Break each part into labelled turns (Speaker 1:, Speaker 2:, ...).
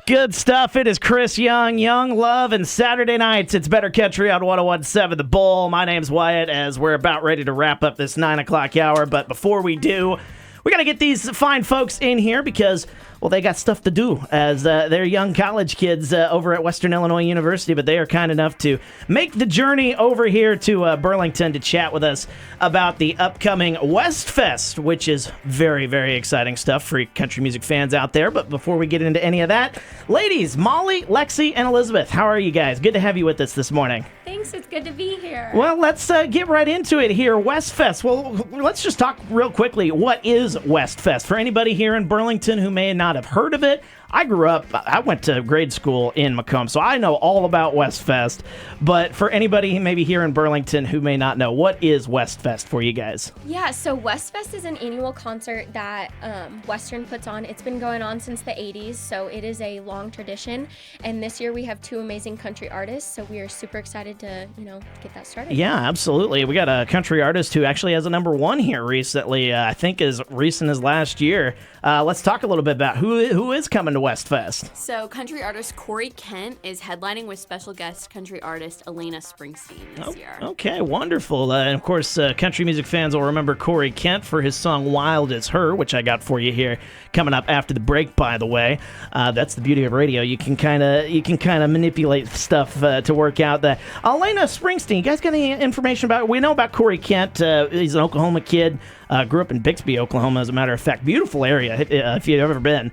Speaker 1: Good stuff. It is Chris Young, Young Love, and Saturday nights, it's Better Country on 101.7 The Bull. My name's Wyatt, as we're about ready to wrap up this 9 o'clock hour. But before we do, we got to get these fine folks in here because, well, they got stuff to do as they're young college kids over at Western Illinois University, but they are kind enough to make the journey over here to Burlington to chat with us about the upcoming WestFest, which is very, very exciting stuff for country music fans out there. But before we get into any of that, ladies, Molly, Lexi, and Elizabeth, how are you guys? Good to have you with us this morning.
Speaker 2: Thanks, it's good to be here.
Speaker 1: Well, let's get right into it here. WestFest. Well, let's just talk real quickly. What is WestFest? For anybody here in Burlington who may not have heard of it, I went to grade school in Macomb, so I know all about WestFest. But for anybody maybe here in Burlington who may not know, what is WestFest for you guys?
Speaker 2: Yeah, so WestFest is an annual concert that Western puts on. It's been going on since the 80s, so it is a long tradition. And this year we have two amazing country artists, so we are super excited to, get that started.
Speaker 1: Yeah, absolutely. We got a country artist who actually has a #1 here recently, I think as recent as last year. Let's talk a little bit about who is coming to WestFest.
Speaker 3: So country artist Corey Kent is headlining with special guest country artist Elena Springsteen this year. Okay,
Speaker 1: wonderful. And of course, country music fans will remember Corey Kent for his song Wild As Her, which I got for you here coming up after the break, by the way. That's the beauty of radio. You can kind of manipulate stuff to work out that. Elena Springsteen, you guys got any information about it? We know about Corey Kent. He's an Oklahoma kid. Grew up in Bixby, Oklahoma, as a matter of fact. Beautiful area. If you've ever been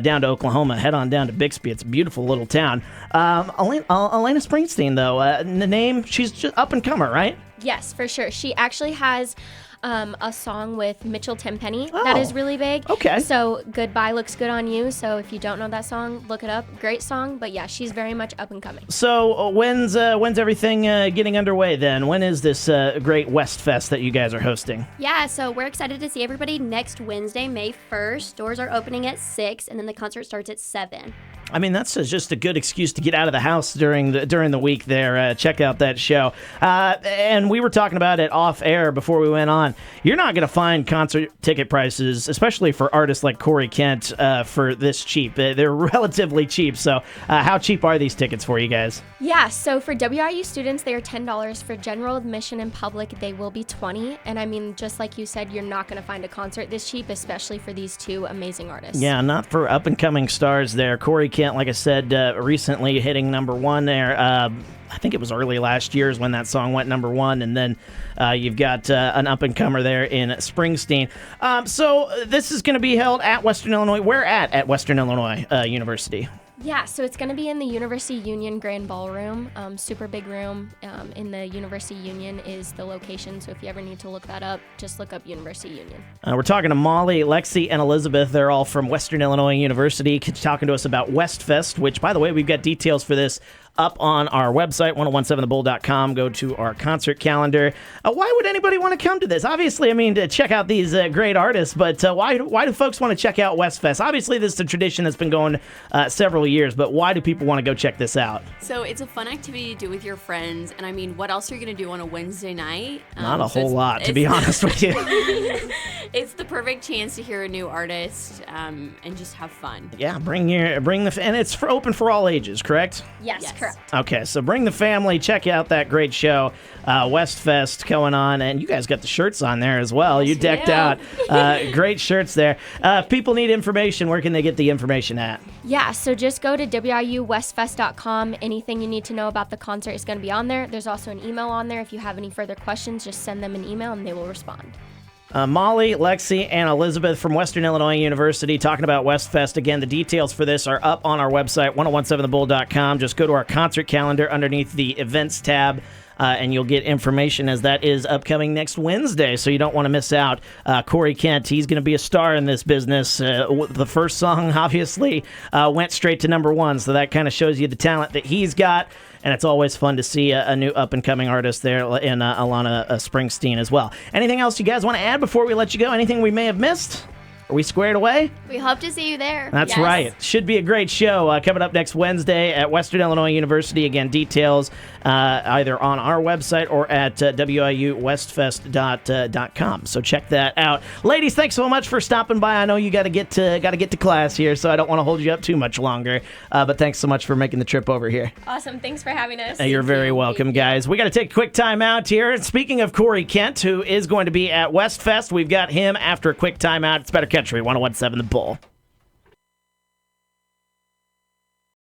Speaker 1: down to Oklahoma, head on down to Bixby. It's a beautiful little town. Elena Springsteen, though, the name, she's just up-and-comer, right?
Speaker 2: Yes, for sure. She actually has a song with Mitchell Tenpenny that is really big.
Speaker 1: Okay.
Speaker 2: So Goodbye Looks Good on You. So if you don't know that song, look it up. Great song. But yeah, she's very much up and coming.
Speaker 1: So when's everything getting underway then? When is this great WestFest that you guys are hosting?
Speaker 4: Yeah, so we're excited to see everybody next Wednesday, May 1st. Doors are opening at 6, and then the concert starts at 7.
Speaker 1: I mean, that's just a good excuse to get out of the house during the week there. Check out that show. And we were talking about it off air before we went on. You're not going to find concert ticket prices, especially for artists like Corey Kent, for this cheap. They're relatively cheap. So how cheap are these tickets for you guys?
Speaker 2: Yeah, so for WIU students, they are $10. For general admission and public, they will be $20. And I mean, just like you said, you're not going to find a concert this cheap, especially for these two amazing artists.
Speaker 1: Yeah, not for up-and-coming stars there. Corey Kent, like I said, recently hitting #1 there. I think it was early last year is when that song went #1, and then you've got an up-and-comer there in Springsteen. So this is going to be held at Western Illinois. Where at Western Illinois University?
Speaker 2: Yeah, so it's going to be in the University Union Grand Ballroom, super big room. In the University Union is the location, so if you ever need to look that up, just look up University Union.
Speaker 1: We're talking to Molly, Lexi, and Elizabeth. They're all from Western Illinois University, talking to us about WestFest, which, by the way, we've got details for this up on our website, 1017thebull.com. Go to our concert calendar. Why would anybody want to come to this? Obviously, I mean, to check out these great artists, but why do folks want to check out WestFest? Obviously, this is a tradition that's been going several years, but why do people want to go check this out?
Speaker 3: So it's a fun activity to do with your friends, and I mean, what else are you going to do on a Wednesday night?
Speaker 1: Not a whole lot, to be honest with you.
Speaker 3: It's the perfect chance to hear a new artist and just have fun.
Speaker 1: Yeah, and it's open for all ages, correct?
Speaker 2: Yes, correct.
Speaker 1: Okay, so bring the family, check out that great show, WestFest going on, and you guys got the shirts on there as well. You decked out. Great shirts there. If people need information, where can they get the information at?
Speaker 2: Yeah, so just go to WIUWestFest.com. Anything you need to know about the concert is going to be on there. There's also an email on there. If you have any further questions, just send them an email and they will respond.
Speaker 1: Molly, Lexi, and Elizabeth from Western Illinois University talking about WestFest. Again, the details for this are up on our website, 1017thebull.com. Just go to our concert calendar underneath the events tab, and you'll get information as that is upcoming next Wednesday, so you don't want to miss out. Corey Kent, he's going to be a star in this business. The first song, obviously, went straight to #1, so that kind of shows you the talent that he's got. And it's always fun to see a new up-and-coming artist there in Elena Springsteen as well. Anything else you guys want to add before we let you go? Anything we may have missed? Are we squared away?
Speaker 4: We hope to see you there.
Speaker 1: That's
Speaker 2: Yes.
Speaker 1: right. Should be a great show coming up next Wednesday at Western Illinois University. Again, details either on our website or at WIUWestFest.com. So check that out. Ladies, thanks so much for stopping by. I know you got to get to class here, so I don't want to hold you up too much longer. But thanks so much for making the trip over here.
Speaker 2: Awesome. Thanks for having us.
Speaker 1: You're very welcome, guys. We got to take a quick time out here. And speaking of Corey Kent, who is going to be at WestFest, we've got him after a quick time out. It's Better Country 101.7 The Bull.